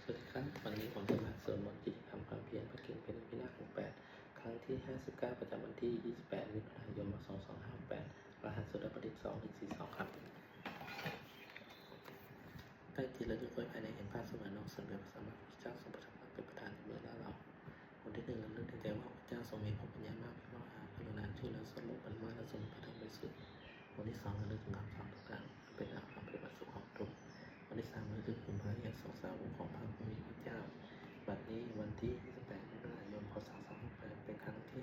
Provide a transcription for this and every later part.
สวัสดีครับวันนี้ผมจะมาสวดมนต์กิจกรรมความเพียรพระเก่งเป็นพินาศ68ครั้งที่59ประจำวันที่28มิถุนายน2568รหัสสุดประดิษฐ์2142ครับได้ทีละด้วยภายในเห็นภาพเสมือนน้องสมเด็จพระสัมมาสัมพุทธเจ้าทรงประทับเป็นประธานในเมืองละเราคนที่หนึ่งระลึกในใจว่าพระเจ้าทรงมีพระปัญญามากมีพระมหากรุณาช่วยเหลือสัตว์โลกบรรมาและทรงพระทัยบริสุทธิ์คนที่สองระลึกถึงคำสอนต่างๆเป็นอาความปฏิบัติสุขของตนวันที่สามระลึกถึงพระญาติสงสารของพระผู้มีพระเจ้าบัดนี้วันที่28มิถุนายนพศ2568เป็นครั้งที่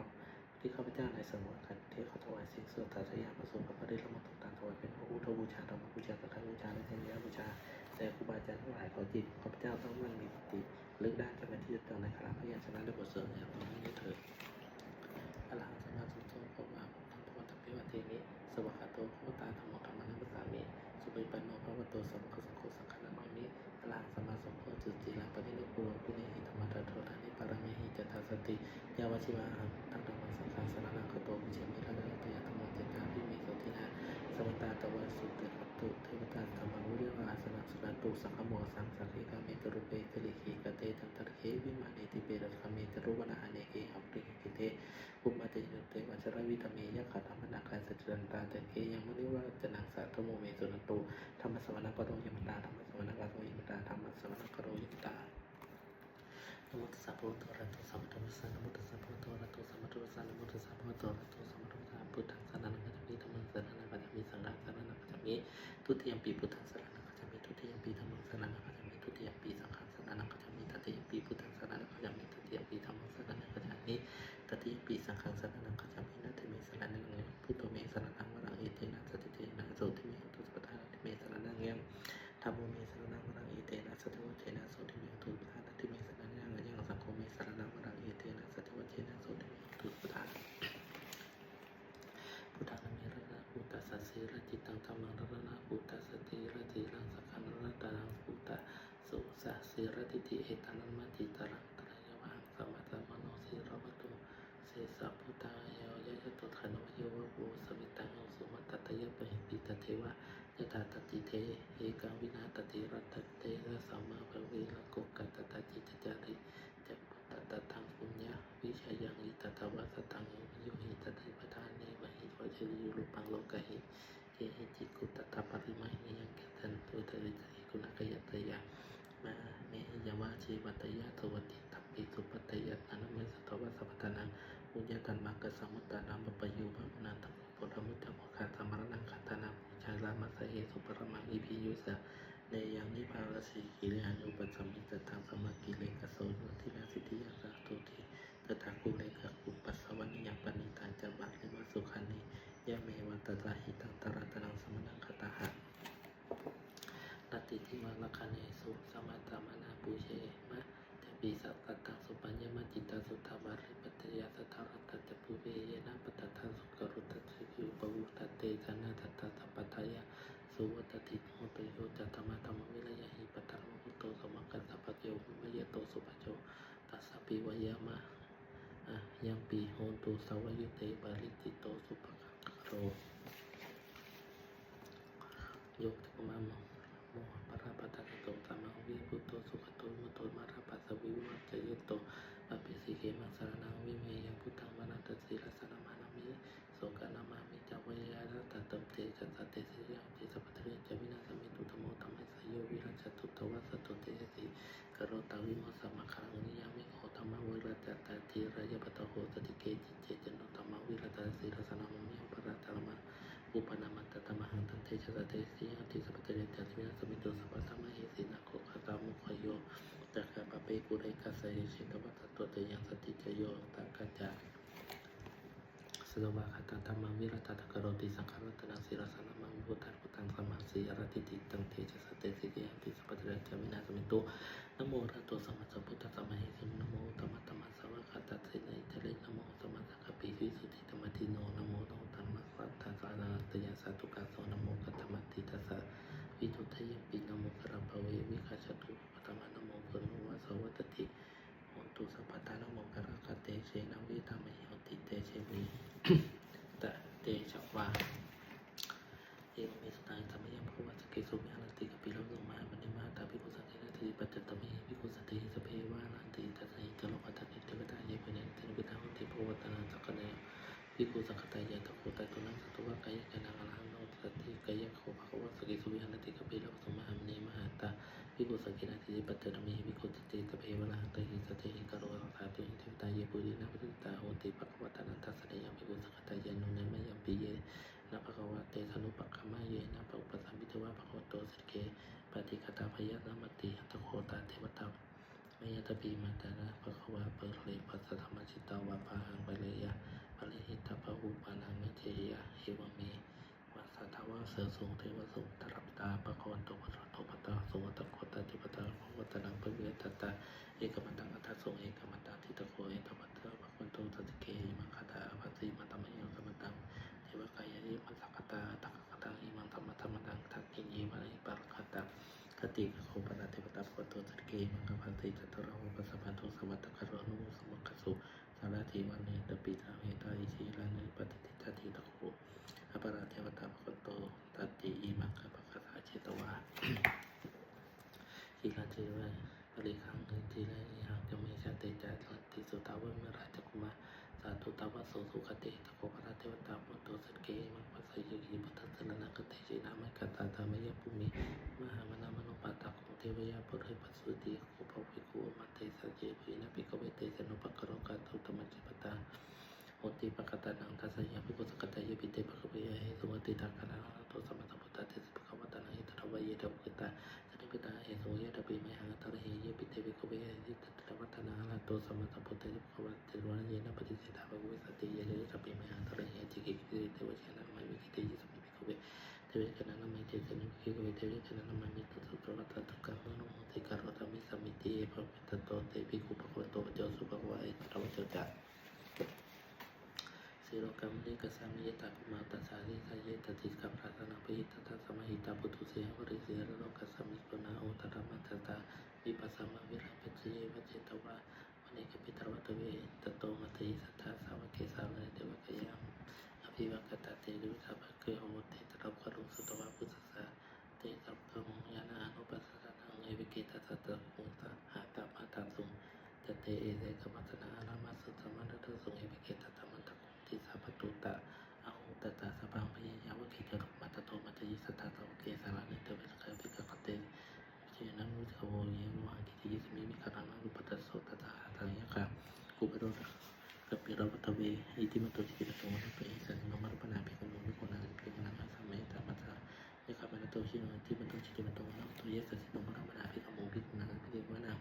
59ที่ข้าพเจ้าในสมุทรคันเทศขอถวายสิ่งสวดตถายาประสงค์พระได้ละหมาดต่างๆถวายเป็นพระอุทธบูชาธรรมบูชาสังฆบูชาและเทยบูชาแต่ครูบาอาจารย์ทั้งหลายขอจิตข้าพเจ้าต้องมั่นมีสติลึกได้จะเป็นที่ยึดต่อในคราพยัญชนะและบทสวดอย่างต่อเนื่องนี้เถิดอรหังสัมมาสัมพุทโธภะคะวะธรรมะพิวัติเมสวากาโตภควตาธัมโมธัมมังนัสสามิสุปฏิปันโนภควโตสัพพะสังโฆสังฆนามิอรหังสัมมาสัมพุทโธจุติลังปฏินิพพุปุเนหิธรรมะทัตโตทานิปารเมหิจัตตาสติยาวชิวะหังตังธัมมังสังฆังสรณังคโตวิเชมิระระปะยะธัมมังจิตตาภิเมโสทินาสมัตตาตวะสุติขัตตุเทวตาธัมมังวิริยะอาสนะสุนันตุสังฆโมสังสังฆิกาเมตรุเปตลิขิกเตตันตระเขวิมานิติเปรัสคเมตรุวนาหเนเกหัมริกิเตอุปมาเตโยเตวัชรวิตเมยะขัตถมนาคาสัจจันตาเตเกยังมุนิวะจนังสัตถโมเมสุนันตุธรรมสวนาคโรยมตาธรรมสวนาคโรยมตาธรรมสวนาคโรยมตานะโมตัสสะภะคะวะโตอะระหะโตสัมมาสัมพุทธัสสะนะโมตัสสะภะคะวะโตอะระหะโตสัมมาสัมพุทธัสสะนะโมตัสสะภะคะวะโตอะระหะโตสัมมาสัมพุทธัสสะพุทธังสรณังคัจฉามิธัมมังสรณังคัจฉามิสังฆังสรณังคัจฉามิทุติยมปีพุทธังสรณังคัจฉามิทุติยมปีธัมมังสรณังคัจฉามิทุติยมปีสังฆังสรณังคัจฉามิตติยมปีพุทธังสรณังคัจฉามิตติยมปีธัมมังสรณังคัจฉามิตติยมปีสังฆังสรณังคัจฉามินัตถิเมสรณังพุทโธเมสรณังวรังเอเตนะสัจเจนะโสติเมตุสัพพะทิเมสรณังยังธัมโมเมสรณังวรังเอเตนะสัจวัชเชนะโสติเมตุสัพพะทิเมสรณังยังสังโฆเมสรณังวรังเอเตนะสัจวัชเชนะโสติเมตุสัพพะพุทธังเมรณะพุทธัสสะสีระจิตังธัมมังรณะพุทธัสสะติระจิรังสังฆังรณะตานังพุทธะสุสัสสีระติติเอตันัมมัจจิตรังตระยวะสัมมาสัมมโนสีระวะโตเสสะพุทธายะยะโตทานวะโยวะโวสวิตังสุมัตตะยะปะหิปิตเทวะยะตาตติเทเอกังวินาตติรัตเตระสัมมาภเวระโกกัตตะจิตจาริจักปัตตะทังปุญญาวิชายังอิตตะวะสตังโยหิตติปทานเนวะหิวะเชยุรุปังโลกะหิเยหิจิกุตตะปริมาหิยังกิตันตุตริตริกุณกยัตยะมาเมหิยวะชีวัตยะทวติตัปปิสุปตยะอนุเมสตวะสัพพทานังปุญญาตันมังกสมุตตานังปปยุภะมุนันตังปุถมุตตะโมคาสมรณังคัตตานังชาลามัสเหสุปรมังอิภิยุสะเนยังนิพาลสีกิริยันุปัสสมิตตังสมากิเลกโสนุทินาสิทธิยาสาตุติตถาคุเลกคุปัสสวนิยังปณิตังจับัตลิมาสุขันนิยะเมวัตตาหิตังตระตนังสมนังคตาหะนัตติทิมาลคันเนสุสมัตตมนาปุเชมะเตปิสักตังสุปัญญมัจจิตาสุทธาบาริปัตยาสัทธารัตตะปุเวเยนะปัตตทังสุกรุตตะสิวิอุปวุตเตธนาทัตตะสัพพทายะสุวัตติโหตุโยจัตตมะธรรมวิรัยหิปัตตะมะพุทโตสมังกัสสะปะโยวิมยโตสุปโจตัสสะปิวายามะยังปีโหตุสวยุเตบาลิติโตสุปะโรโยกตะมะโมปะระปะตะโตสัมมาวิพุตโตสุขโตมุตโตมาระปัสสะวิวัจเจยโตปะปิสิเขมังสรณังวิเมยังพุทธังวรัตสีลสนะมานามิโสกะนามามิจาวายารัตตเตจัตตเตสิยังติสัพพะเทจวินาสมิตุธโมธัมมัสสโยวิรัจตุตวะสตุเตสิกโรตาวิโมสมังคังนิยามิโหธัมมะวิรัจตะทีระยะปะตะโหสติเกจิเจจโนธัมมะวิรัตสีลสนะมมิยังปะระตะมะอุปนามัตตะมหังตันเตชะเตสิยังติสัพพะเทจวินาสมิตุสัพพะธรรมะหิสินะโคคตามุขโยจักขะปะเปกุเรกัสสะหิชิตวัตตุเตยังสติจโยตังกัจจาสวะคตธรรมวิรัตตะกโรติสังขารตนังศิรสนะมังพุทธังพุทธังสัมมาสีอรติติตังเทชะสเตสิเกยังติสัพพะเทจวินาสมิตุนะโมระโตสัมมาสัมพุทธัสสะมะหิสินะโมตัมมะตัมมะสวะคตเสนะอิทะเลนะโมสัมมาสังฆปิวิสุทธิธรรมทิโนนะโมโนตัมมะสัทธาสานาตยะสาธุกัสโสนะโมกัตตมะติตัสสะวิทุทยปินะโมกรัมภเววิคัจฉตุปะตมะนะโมพุทโธวะสวัตติโหตุสัพพะทานะโมกรังคเตเชนะวิธรรมหิโหติเตเชวิตะเตชะวาเอวเมสตังธรรมยังภวะสเกสุมิหรติกปิโลโสมหามณิมาตาภิกขุสังเกนะทิปัจจตมิ กุสังคตายะตะโคตะตุนังสัตวะกายะนังอรหังโนสัตติกายะโคภะคะวะสกิสุวิหารติกะปิละวะสมมหามณีมหาตาภิกขุสังฆนาทิปัตตะมิภิกขุติเตตะเพวะระหังตะหิสัตถิกะโรสังฆาตุหิเทวตาเยปุรินะพุทธตาโหติภะคะวะตานันทัสสะเนยะภิกขุสังคตายะนุเนมะยัมปิเยนะภะคะวะเตสนุปะคะมะเยนะปะอุปสัมภิทวะภะคะวะโตสิกเกปฏิฆตาภยะนะมติตะโคตาเทวตามยตปีมาตานะภะคะวะเปรเลปัสสะธรรมจิตตาวะปะหังปะเลยะปะเลหิตาภะหุปานังมิเทยะเอวะเมวัสสะทวะเสสุงเทวสุงตรัปตาภะคะวันโตภะคะวะโตภะตาสุวัตโคตาติปตาภะวัตนังภะเวตตาเอกมันตังอัตถะสงเอกมันตังทิตโคเอตปัตตะภะคะวันโตสัจจิเกหิมังคตาภัสสิมัตตมะโยสมัตตังเทวกายะอิมัสสกตาตักกตังอิมังธัมมะธัมมังทักขิเยมะอิปัรคตังคติโคปนาเทวตาภะคะวะโตสัจจิเกหิมังคพันติจัตตะระโหปัสสะพันโตสมัตตะคะโรนุสมังคสุสารถีวันเนตปิตาเวตาอิชิรานิปฏิทิตาทิตะโคอปราเทวตาภะคะวะโตตัตติอิมังคภะคะสาเจตวาทีฆาเจวะปริคังทีไรหังจะไม่ชาเตจาติสุตาวะเมราจกุมาสาธุตาวะโสสุขเตตะโคปนาเทวตาภะคะวะโตสัจจิเกหิมังปัสสะยกิปุตตะสรณังคเตจินามะกัตตาธรรมยภูมิมหามนามโนปัตตะของเทวยาปุริปัสสุติโคภวิโกมัตเตสัจเจภินะภิกขเวเตสนุปะกะโรกาตุตมัจจิปตาโหติปะกตานังทัสสะยะภิกขุสังฆตายะปิเตภะคะเวเหสุวติตากะนะระโตสัมมาสัมพุทธะเตสิภะคะวะตานังอิตระวะเยตะภุตตาสันนิพิตาเหสุยะตะปิมหังตระเหยะปิเตภิกขเวหิตตะวัตนาระโตสัมมาสัมพุทธะเตภะคะวะเตวะเยนะปฏิเสธาภะคะเวสัตติยะตะปิมหังตระเหยะจิกิกิเตวะเชนะมัยวิกิเตยิสมิภิกขเวเทวะคะนะนะมัยเตสนิภิกขเวเทวะคะนะนะมัยมิตตุตระตะตะกังมโนติกะโรตมิสมิติภะวิตโตเตภิกขุภะคะวะโตปะโจสุภะคะวะเอตระวะโจจะสิโรกรรมนิกสามิยตาภุมาตัสสาริสายตติกัมปราสนาภิหิตตาสมหิตาปุถุเสหวริเสหโรกัสสมิโกนาโอตระมัตตาวิปัสสมวิรังปัจเจยวเจตวะวันเอกปิตรวัตเวตโตมัตติสัทธาสาวกเกสาเลยเดวกยามอภิวัคตาเตดุสัพพะเกโหเตตระกรุสุตวะพุทธสสะเตสัพพะมยานานุปัสสะนังเอวิเกตัสสะตะปุตตะหาตามาตาสุงจเตเอเสกมัตนาอารามัสสุตมันตะสุงเอวิเกตัสสะมันตะติสัพพตุตะอาหุตตะสัพพังพยายาวะกิจรุมัตโตมัตยิสัทธาสาวกเกสานิเตเวลกะภิกขะเตเจนะนุสโวเยมหากิติยิสมิมิคารังนุปัสสโสตตะหาทายะคะกุปโรตะกัปปิรวัตเวอิติมโตจิตโตมะเปหิสันโนมะรปนาภิกขุโนภิกขุนาภิกขุนาสัมเมตมัสสะยะคะมะนะโตชิโนอิติมโตจิตมโตมะโตเยสสิโนมะรปนาภิกขุโนภิกขุนาภิกขุนา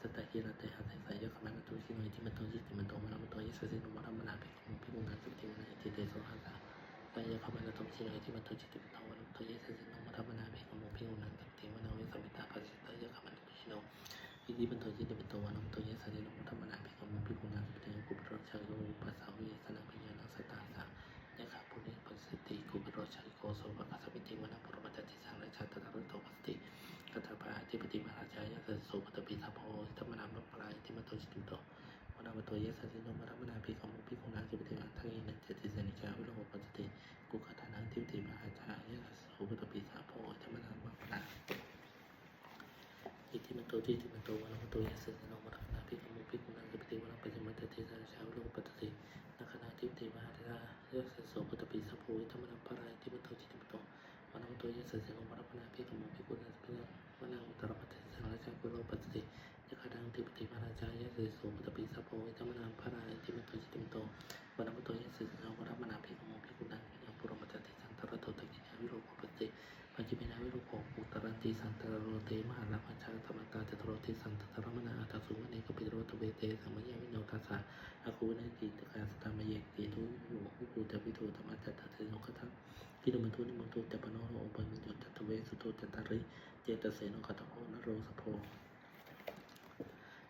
สัตตะหิระเตหะเตสายะคะมะนะโตชิโนอิติมโตจิตมโตมะโตเยสสิโนมะรปนาภิกขุโนภิกขุนาสัตติมะอิติเตโสหะสะกายะคะมะนะโตชิโนอิติมโตจิตมโตมะโตเยสสิโนมะรปนาภิกขุโนภิกขุนาสัตติมะวิสัมมิตาภัสสิตายะคะมะนะโตชิโนอิติมโตจิตมโตมะโตเยสสิโนมะรปนาภิกขุโนภิกขุนาสัตติมะกุปโรชัยโยปัสสาวิสนังปิญญาณสัตตาสะยะคะปุริปัสสิติกุปโรชัยโกโสภะคะสัมมิติมะนะปุรมัตติสังราชาตตะระโตปัสติกัตถะปะอธิปติมหาราชายะสัสโสปตปิสัพโพอิตมะนามะปรายอิติมโตจิตมโตมะนามะโตเยสสิโนมะรปนาภิกขุโนภิกขุนาสัพพิมังทังอินันเจติเสนิจาวิโรปัสติกุขตานังทิปติมหาชายะสัสโสปตปิสัพโพอิตมะนามะปรายอิติมโตจิตมโตมะนามะโตเยสสิโนมะรปนาภิกขุโนภิกขุนาสัพพิมังปัจจิมัตติสันชาวิโรปัสตินัคนาทิปติมหาชายะสัสโสปตปิสัพโพอิตมะนามะปรายอิติมโตจิตมโตมะนามะโตเยสสิโนมะรปนาภิกขุโนภิกขุนาสัพพิมังมะนังอุตรปัตติสังราชาวิโรปัสติยะคะดังทิปติมหาชายะสัสโสปตปิสัพโพอิตมะนามะปรายอิติมโตจิตมโตมะนามะโตเยสสิโนมะรปนาภิกขุโนภิกขุนาสัพพิมังปุรมัตติสันตระโตตะกิญญาวิโรปัสติปัจจิเมนะวิโรโภปุตตรันติสันตระโรเตมหาลาภัชชาธรรมตาจตโรติสันตตระมนาอัตถสุวเนกปิโรตเวเตสัมมยาวิโนทัสสะอาคูเนติตกาสตามเยกติทุหุภูตวิโทธรรมจัตตะเทโนคัตถะกิโลมันทุนิมนตุจัปโนโรปมิโยจัตตเวสุโตจัตตาริเจตเสโนคัตถโอนโรสโพ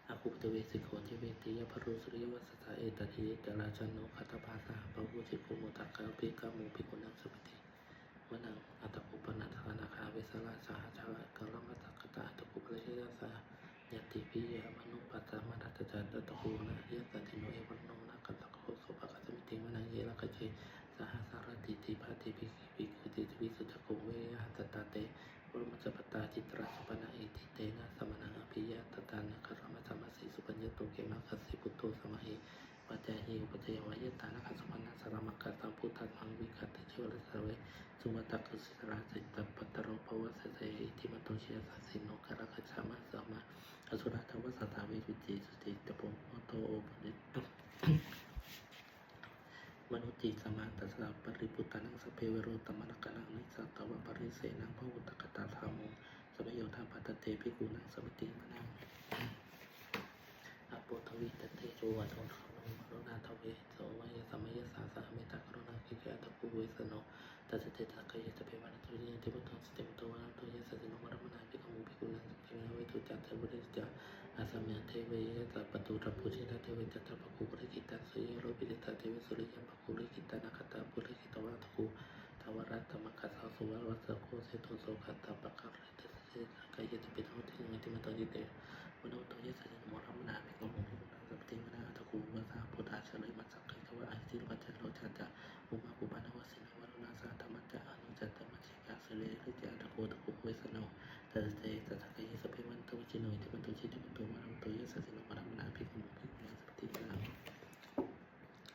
อาคูปตเวสิโกเทเวติยะพรุสุริยวัสสะเอตติจราชันโนคัตถภาสะปะวุจิโกโมตักขะภิกขโมภิกขุนังสุปฏิมะนังอัตตกุปนัสสะนาคาเวสราสหชาวะกะละมัตตกตะอัตตกุปะเลยะสะยติปิยะมนุปัตตมะนัตจัตตะตะโหนะยะตันติโนเอวันโนนะกัตตะโคโสภะคะสมิติมะนังเยละกะเจสหสารติติภาติภิกขุภิกขุติวิสุทธโกเวหะตตาเตปรมัจจปตาจิตราสุปนะอิติเตนะสมนังอภิยะตตานะคารมะธรรมสีสุปัญญโตเกมะคัสสิพุทโธสมะหิป ปัจจัยหิวปัจจัยวายตานาคสมานาสารมัคคตังพุทธังวิคัตติเชวรสเวสุมาตักกุสิราสิตปัตตโรภวสเสอิทิมตุเชสัสสิโนกรคัจฉามาสมาอสุราทวสัตตาวิจุจิสุติตปุโตโอปนิมนุจิสมาตัสสะปริปุตตานังสเพเวโรตมะนกนังนิสัตตวะปริเสนังพหุตตกตาธรรมโมสมโยธาปัตเตภิกขุนังสมิติมนังอโปทวิตเตโชวัตโตโนมรุณาทเวโสวายสัมมยสาสะเมตตากรุณาคิเกตภูเวสโนตัสเตตักขยสเปวันตุลิเตปุตตสเตมุตวะตุยสัสสิโนมรมนาภิกขุภิกขุนังสมิติเวทุจัตเทวริจาอาสมยเทเวยตัปตุระปุชิตาเทเวจัตตะภคุปริกิตัสสุยโรปิตาเทเวสุริยัมภคุริกิตานาคตาปุริกิตวะตะคุทวรัตตมคัสสะสุวะวัสสะโคเสโตโสขัตตะปะคะริตเสกายตปิโนทิเมติมตติเตมโนโตยสัจโมรัมนาภิกขุภิกขุนังสัพพิมนาตะคุวะสาพุทธาเฉลยมัสสักไกวะไอติโลกัจจโลจัตตะอุมาปุปานวสินวรุณาสาธรรมะจาอนุจัตตมัชฌิกาสเลริจาตะโคตะคุเวสโนตัสเตตัสกายสเปวันตุจิโนอิติมันตุจิติมันตุวะรัมตุยสัสสิโนมรัมนาภิกขุภิกขุนังสัพพิมนา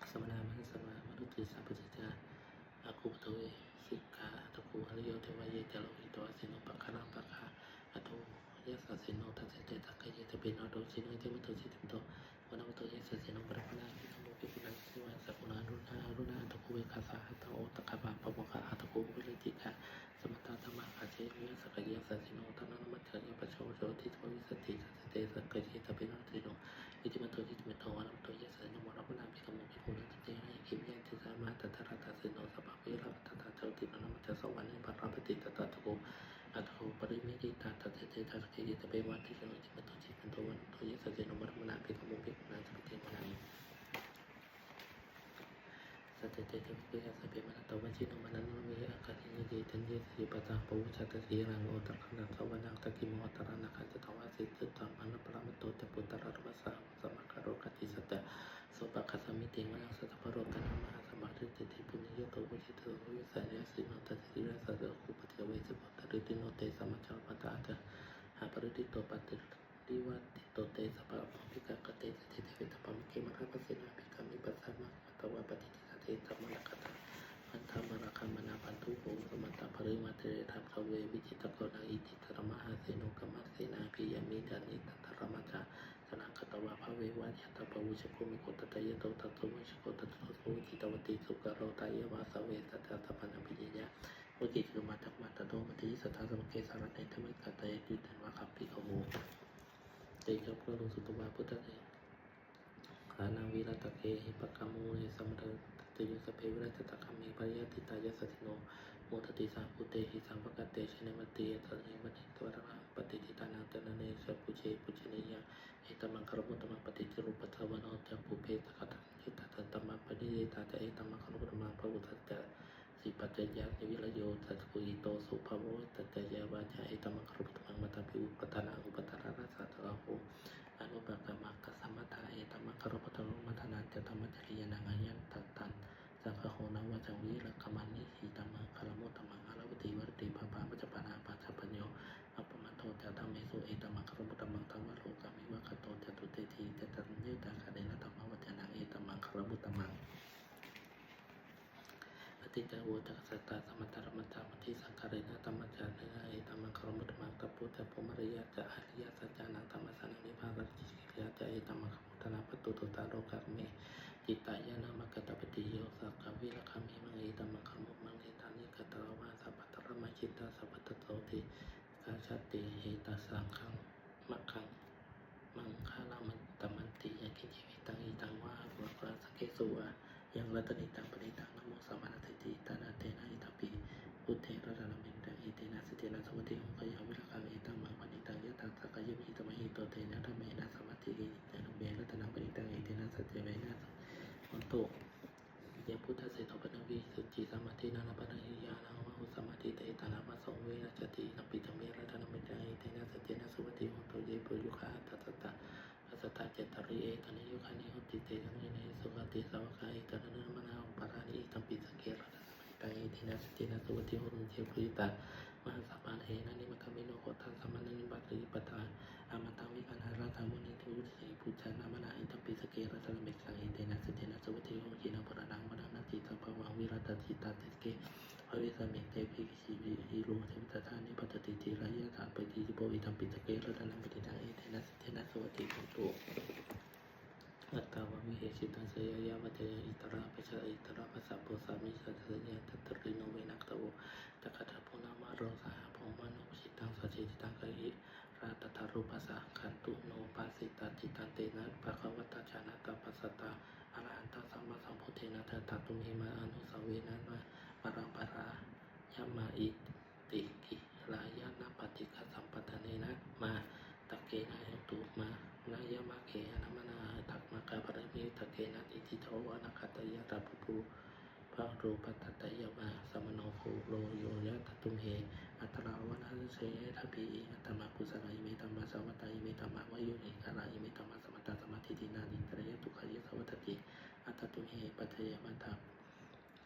สมณะมหัสสะมนุติสัพพะจาอาคูปโตเวสิกขาตะคูอริโยเทวะเยจโลหิตวะสิโนปัคคะรังปัคคะอะโตยสัสสิโนตัสเตตัสกายตะปิโนโตจิโนอิติมันตุจิติมันตุวะรัมตุยสัสสิโนมรัมนาภิกขุภิกขุนังสิวะสัพพุนารุณาตะคูเวคัสสะหะตะโอตะคะปะปะโมคะหะตะคูวิริติกะสมตธรรมะอาเจวิสกายสัสสิโนทนังมัจฉริปัจโชโชติโทวิสติสัสเตสักกายตะปิโนติโนอิติมันตุจิติมันตุวะรัมตุยสัสสิโนมรัมนาภิกขุภิกขุนังสัพพิให้คิมยันติสามาตัทธะตัสสิโนสัพพะวิรัตตะเจตินันมัจฉสวรรค์ปะระปฏิตตะตะโกอัตโหปริมิติตาตัสเตตัสกายตะเปวัตติโนอิติมันตุจิติมันตุวะรัมตุยสัสสิโนมรัมนาภิกขุภิกขุนังสัพพิมนังสัตเตเตวิยาสเปมนัตตวชิโนมนันโนเวอากาศิเยตันเยสิปตาปูชัตสีรังโอตระนังสวนังตะกิโมตระนังขันตวาสิตุตัมมนะปรามโตเตปุตตะรัมสะสมะคารกติสัตตะโสปะคัสสมิติมนังสัตตะปโรตนะมหาสมาธิติปุญญโยโตวิจิตโตวิสัยสิโนตัสสิระสัตตะคุปติเวสปุตตะริติโนเตสมัจจปตาตะหาปริติโตปฏิดิวัติโตเตสปะภิกขกเตสติเทวิตปะมิเกมะระปะสินาภิกขามิปัสสะมะตวะปฏิทิเตธรรมะคตาพันธมรคัมมนาปันทุโหสมัตตปริมาเตธรรมสเววิจิตโกนาอิติตรมหาเสนุกมัสเสนาภิยามิดานิตัตระมัจจาสนังคตวะภเววัยตปะวุชโกมิโกตตะยโตตัตโตวิชโกตัตโตโสจิตวติสุกโรตายวาสเวสัตตะสัพพะปิญญาเมื่อกี้คือมาจากมาตโตปฏิสัทธาสมุเกสารในธรรมิกาตยยุตันวะคัมภิกขโมเตจพระลุสุตวาพุทธเตขานาวิรัตเกหิปกามูเนสัมตตยุสเพวิรัตตะคัมมิปริยติตายสัสสิโนโมทติสาภูเตหิสัมปกเตชเนมติยตระนิมันิตวระปฏิทิตานังตนะเนสปุเชปุชนิยะเอตมังคารมุตมังปฏิจิรุปัตถวโนจปุเพตกตังยุตตันตมังปฏิเยตาจะเอตมังคารมุตมังภวุตตะสิปัจจยะนิวิรโยตัสกุยิโตสุภโวตัจจยวาจาเอตมังคารมุตมังมัตตปิอุปทานังอุปทาราสัตตะโหอนุปกรรมกัสสมัทธาเอตมังคารมุตมังมัทนาจะธรรมจริยานังอายันตัตตันสังฆโหนาวจังวิรักขมันนิหิตมังคารมุตมังอารวติวรติภาภามัจจปานาปัจจปัญโยอัปปมัตโตจะธรรมเมสุเอตมังคารมุตมังธรรมโลกามิวะคโตจตุเตทีจะตัญญตาคเนนะธรรมวัจนังเอตมังคารมุตมังติจโวจักสัตตาสมัตตรมัจจามัทิสังคารินะธรรมจานะเอตมังคารมุตมังตัพพุทธปุมริยะจะอริยสัจจานังธรรมสานังนิพพานัจิกิยะจะเอตมังคารมุตนาปตุตุตาโลกัมเมจิตายานามกตปฏิโยสักขวิรคามิมังเอตมังคารมุตมังเอตานิกตระวาสัพพตระมจิตตาสัพพตโตติกาชติเอตสังขังมัคคังมังคาลามันตมันติยะกิจิวิตังอิตังวะภวะสเกสุวะยังรัตนิตังปณิตังนะโมสัมมาทิฏฐิตานาเตนะอิทัปปิพุทเทระระมิงตังอิเตนะสเตนะสวัสดิโหกยาวิรคังเอตังมังปณิตังยะตังสักกายมิตมหิโตเตนะธรรมเมนะสมาธิอิเตนะเมรัตนังปณิตังอิเตนะสัจเจเวนะมันโตยะพุทธเสโตปนวิสุจิสมาธินานาปนะหิยานังวะหุสมาธิเตตานามาสงเวนะจตินัมปิตเมรัตนังปณิตังอิเตนะสัจเจนะสวัสดิโหโตเยปุยุคะตัตตะสัตตาเจตริเอตนิยุคานิหุติเตสังเวเนสุขติสาวกายตระนังมนาปารานิตัมปิสังเกรัตตังอิทินัสตินัสวัติโหรุเจปุริตามหาสัพพะเทนะนิมัคคมิโนโคตังสัมมานิบัติปตาอามาตังวิคันหาราธามุนิทุติปุจจานามนาอิตัมปิ สเกรัตนเมขังอิเตนะสเตนะสวัติโยกินาปรนังวนานาติสัพพวังวิรัตติตาติสเกภวิสมิเตภิกิชีวิหิโรเทวิตานิปัตติติระยะถาปฏิจิโปวิธัมปิสเกรัตนมิตินังอิเตนะสเตนะสวัติโยตุอัตตาวะวิเหชิตังเสยยะวัจยอิตระปัจจอิตระปัสสะโพสามิสัตสัญญาตัตริโนเวนักตะโวตะกัตถะปุณามะโรสหะพงมนุชิตังสัจจิตังกะหิราตถารูปัสสะขันตุโนปัสสิตาจิตันเตนะภะคะวะตาจานะตาปัสสตาอรหันตสัมมาสัมพุทเทนะทัตตุมิมาอนุสเวนะมะปะระปะรายะมาอิติกิรายะนะปฏิฆะสัมปทาเนนะมาตะเกนะยตุมานายะมะเขนะมะนาตักมะกะปะระเมตะเกนะอิทิโทวะนะคัตตยะตะปุปุภะโรปัตตะยะมาสมโนโคโลโยยะตตุมเหอัตตราวะนะเสยทะปีอัตตมะกุสลาอิเมตัมมะสวัตตาอิเมตัมมะวะโยนิกาลาอิเมตัมมะสมัตตาสมาธิตินานิตระยะตุขายะสวัตติอัตตุมเหปัจจยมัตถะ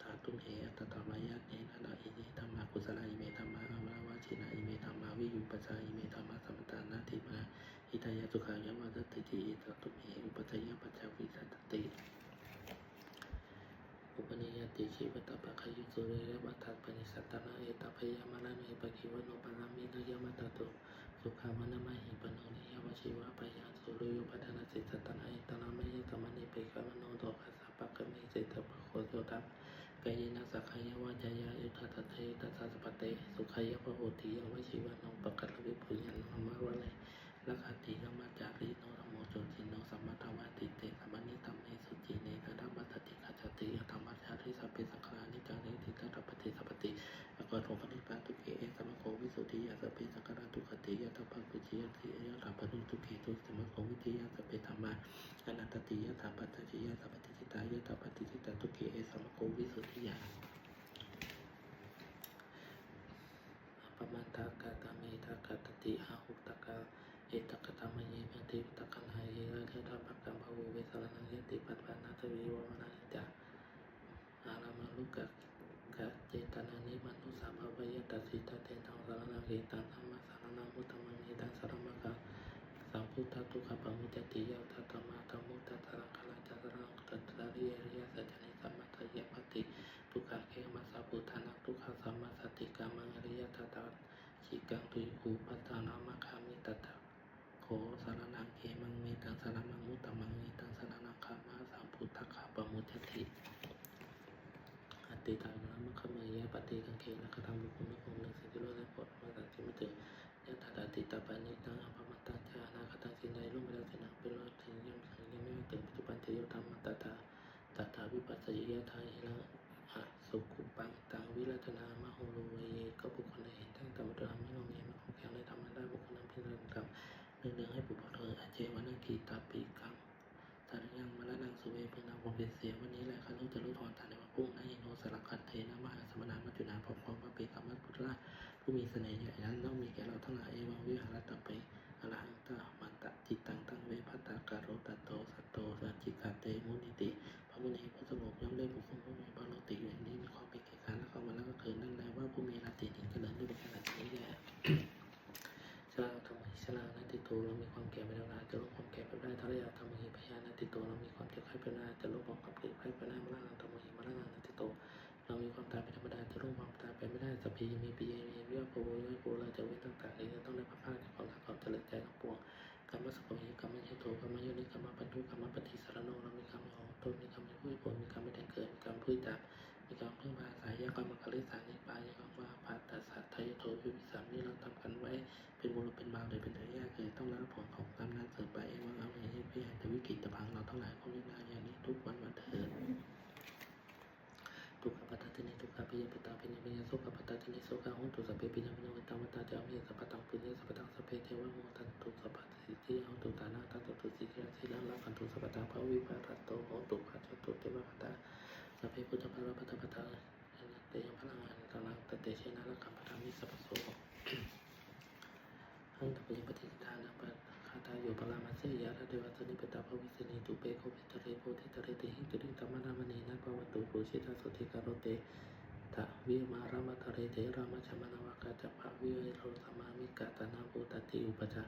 ธาตุมเหอัตตตมายะเนนะนะอินิธัมมะกุสลาอิเมธัมมะอมราวะชินะอิเมธัมมะวิยุปปัสสะอิเมธัมมะสมัตตานาทิมาอิทายะสุขายะวัตติติอัตตุมเหอุปัจจยปัจจวิสัตติอุปนิยติชีวตปะขยุสุเรระวัฏฏปนิสัตตนาเอตพยามะนะเนปะคิวโนปะรามินะยะมัตโตสุขามะนะมะหิปโนนิยวชิวะปะยันสุริโยปะทนะสิสัตตนาเอตนะมะยะตมะนิเปกะมโนโตภัสสะปะกะเมเสตปะโคโยตัปกายนะสักขยวะจายะอุทัตเตตัสสะสะปะเตสุขายะพะโหติยังวชิวะโนปะกะระวิปุญญังมะวะเลละคติยมัจจาริโนธรรมโมโจจิโนสัมมาทวะติเตสัมมานิตัมเมสุจิเนนะธรรมัสสติขัจจติธรรมัจจาริสัพเพสังฆานิจังนิติตระปฏิสัพพติอากาโตปนิปาตุเกเอสัมโควิสุทธิยะสัพเพสังฆาตุขติยะตัพพะปุจิยะติยะตัพพะตุเกตุสัมโควิทยะสัพเพธัมมาอนัตติยะตัพพะตจิยะสัพพติจิตายะตัพพะติจิตตุเกเอสัมโควิสุทธิยะปมันตากาตเมตากาตติอาหุตกาเอตกตามะเยมะติตะกันหายเยระเทธาปักกัมภะโวเวสรนังยติปัตปานาทวีวะมนานิจาอารามาลุกะกะเจตนานิมนุสาภาวะยตัสสิตะเตตังสารนังเอตังธัมมะสารนังพุทธัมมังเอตังสารมะกะสัมพุทธตุขะปะมุจติยะทัตตมะธัมมุตตะรังคลังจัสรังตัตตะริยริยสัจจนิสัมมัตยะปฏิทุกขะเขมัสสะพุทธานังทุกขะสัมมาสติกามังอริยทัตตะชิกังตุอุปัฏฐานามะคามิตัตถะโขสารนังเขมังเมตังสารนังมุตตมังเมตังสารนังคามาสัมพุทธะขะปะมุจติอติตังนะมะคะเมยะปฏิกังเขนะกะทังบุคุนะคงนึกสิทธิโลกและปลดมาตัดสิมถึงยะทัตติตาปานิตังอภมัตตัญจานาคตังสินใดล่วงไปแล้วสินังเป็นโลกถึงยังไม่ถึงปัจจุบันเทโยธรรมตถาตถาวิปัสสยิยะทาหิละอะสุขุปังตังวิรัตนามะโหโลเวเยก็บุคคลใดเห็นทั้งธรรมะธรรมไม่ลงเองมันคงแข็งในธรรมะได้บุคคลนั้นพิจารณาธรรมเนื่องให้บุพเพออาเจวนังกีตาปีกังตายังมรณังสุเวเพื่อนำความเป็นเสียวันนี้แหละข้ารู้จะรู้ถอนฐานในวันพรุ่งนั้นอินโนสลักขันเทนะมหาสมณะมัจจุนาพร้อมพร้อมพระเปกัมมัพุทธะผู้มีเสน่ห์ใหญ่นั้นต้องมีแก่เราทั้งหลายเอวังวิหารตไปอรหังตะมันตะจิตตังตังเวพัตตากาโรตโตสัตโตสัจจิกาเตมุนิติพระมุนีผู้สงบย่อมได้บุคคลผู้มีบารติอยู่อย่างนี้มีความเป็นเกียรติและความมันแล้วก็เกิดนั่นแหละว่าผู้มีรติถึงเจริญด้วยประการนี้แหละชราธรรมชรานัตติโตเรามีความแก่เป็นเวลาจะลดความแก่ไปได้ทารยาธรรมหิพยานัตติโตเรามีความเจ็บไข้เป็นเวลาจะลดความเจ็บไข้เป็นเวลามรณะธรรมหิมรณะนัตติโตเรามีความตายเป็นธรรมดาจะลดความตายไปไม่ได้สัพพิมีปีมีเรื่องโพโยโพเราจะเว้นต่างๆนี้จะต้องได้พักผ่อนจากความรักความเจริญใจทั้งปวงกรรมสุขมีกรรมไม่ใช่โตกรรมโยนิกรรมปันทุกรรมปฏิสารโนเรามีกรรมของตนมีกรรมผู้ผลมีกรรมไม่ได้เกิดมีกรรมผู้จับมีกรรมพึ่งพาสายยากรรมกริสานิปายกรรมว่าปัตตสัตทยโทวิวิสามีเราทำกันไว้เป็นบุรุษเป็นบ่าวเลยเป็นเถรยากคือต้องรับผลของกรรมนั้นเสริมไปว่าเอาอย่างนี้พี่แต่วิกฤตตะพังเราทั้งหลายคงมีนาอย่างนี้ทุกวันวันเถิดทุกขปัตตินิทุกขปิยปตาปิญญปิญญโสขปัตตินิโสขหุตุสัพเพปิญญปิญญวัตตาวัตตาเจามิสัพพตังปุญญสัพพตังสัพเพเทวะโมทันตุสัพพสิทธิหุตุตานาทันตุสิทธิสิลาลาคันตุสัพพตาภวิปารัตโตโหตุขัจตุเทวะคตาสัพเพพุทธภารปัตตปัตตาเตยพลังงานกำลังตเตเชนะละคัมปะทามิสัพพโสหังตปิปฏิทานัปะคาตาโยปรามาเสยะระเดวัสนิปตาภวิสนิตุเปโควิตเรโพธิตเรติหิตุริตมะนามณีนะภวตุปุชิตาสุติกาโรเตท ะวิมารามัตเรเถรามัชมนวากาจะภะวิเวโรสมามิกาตนาภูตติอุปจา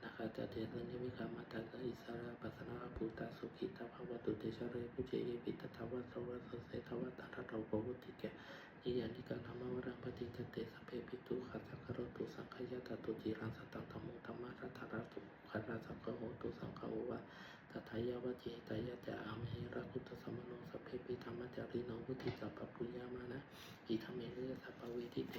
นาคาจะเทสัญญมิกามัตตะอิสระปัสนาภูตาสุขิตาภวตุเตชะเรปุเจเยปิตถาวะสวะสเสทวะตถาโตโภวุติเกนิยานิการธรรมวรังปฏิจเตสเพปิตุขัสสะกโรตุสังขยตตุจิรังสตังธรรมุธรรมะรัตถราตุขันราสังฆโหตุสังฆโอวะตถายาวะเจตายะจะอามเหระคุตสมโนสเพปิธรรมจาริโนวุติสัพพปุญญามานะอิธรรมเมนิสัพพเวทิเต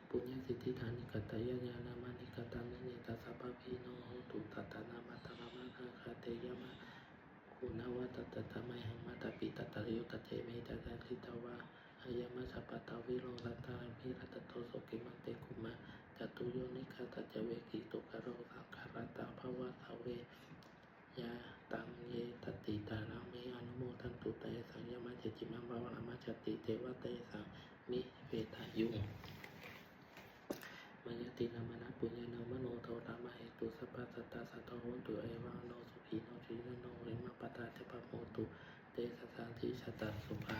ปุญญสิทธิธานิกัตตยญาณามานิกตันเนตัสสะภะพิโนโหตุตัตตานามัตตะนามานาคาเตยมะคุณวัตตะตะไมหังมัตตะปิตตะริยุตเตเมตะกะทิตวะอายมัสสะปะตะวิโรรัตตามิรัตโตโสกิมันเตกุมะจตุโยนิคาตจเวกิตุกะโรสังขารตาภวะสเวยาตังเยตติตานามิอนุโมทันตุเตสังยมะเจจิมังภาวนามัจจติเทวะเตสังมิเวทายุมายตินามนะปุญญาโนมโนโทรามะเหตุสัพพะสัตตาสัตโตโหตุเอวังโนสุขีโนชิโนหิมะปะตาเทปะโมตุเตสะสานทิชตาสุภา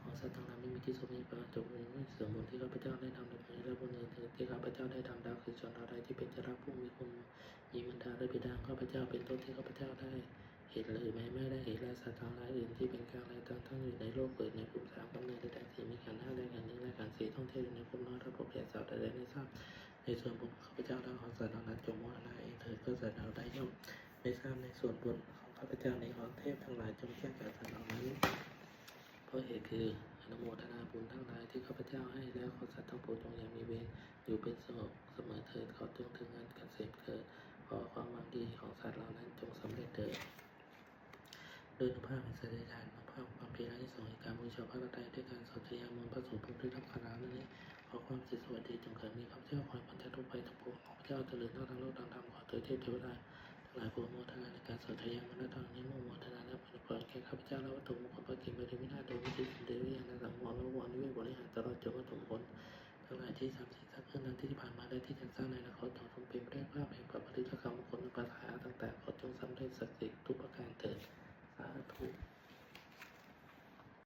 ขอสัตว์ทั้งหลายไม่มีที่สุมีประจงมีเสื่อมบุญที่ข้าพเจ้าได้ทำในบุญและบุญอื่นที่ข้าพเจ้าได้ทำดาวคือชนอะไรที่เป็นจราผู้มีคุณมีบรรดาและบิดาข้าพเจ้าเป็นต้นที่ข้าพเจ้าได้เห็นหรือไม่ได้เห็นและสัตว์ทั้งหลายอื่นที่เป็นกลางและทั้งอยู่ในโลกเกิดในภูมิสามกำเนิดใดๆสี่มีขันธ์ห้าได้ขันธ์นี้และขันธ์สี่ท่องเที่ยวอยู่ในภูมิน้อยระบบแผ่สาวใดๆไม่ทราบในส่วนบุญข้าพเจ้าและของสัตว์เหล่านั้นจงมรณะเองเถิดเพื่อสัตว์เหล่าใดย่อมไม่ทราบในส่วนบุญของข้าพเจ้าในของเทพทั้งหลายจงแจ้งแก่สัตว์เหล่านั้นเพราะเหตุคืออนุโมทนาบุญทั้งหลายที่ข้าพเจ้าให้แล้วขอสัตว์ทั้งปวงจงยังมีเวรอยู่เป็นสงบเสมอเถิดขอจงถึงงานเกษมเกิดขอความหวังดีของสัตว์เหล่านั้นจงสำเร็จเถิดด้วยอนุภาพแห่งสัจจะญาณอนุภาพความเพียรที่ส่งให้การบูชาพระกฐินด้วยการสวดพยามนต์พระสงฆ์ผู้ได้รับคาราวนี้ขอความสิทธิสวัสดีจงเกิดมีข้าพเจ้าคอยบรรเทาทุกข์ภัยทั้งปวงข้าพเจ้าเจริญทั้งโลกทั้งธรรมขอเถิดเทพเทวดาทั้งหลายโปรดโมทนาในการสวดพยามนต์ตอนนี้โมทนาและผลพรแก่ข้าพเจ้าและวัตถุมงคลพระกิมบริวินาโดยวิธีเดวิยานาสังวรและวรนิเวศบริหารตลอดจนวัตถุมงคลทั้งหลายที่30สร้างขึ้นนั้นที่ผ่านมาได้ที่จะสร้างในอนาคตจงเป็นไปด้วยภาพแห่งพระปฏิจจกรรมมงคลภาษาต่างๆขอจงสำเร็จศักดิ์สิทธิ์ทุกประ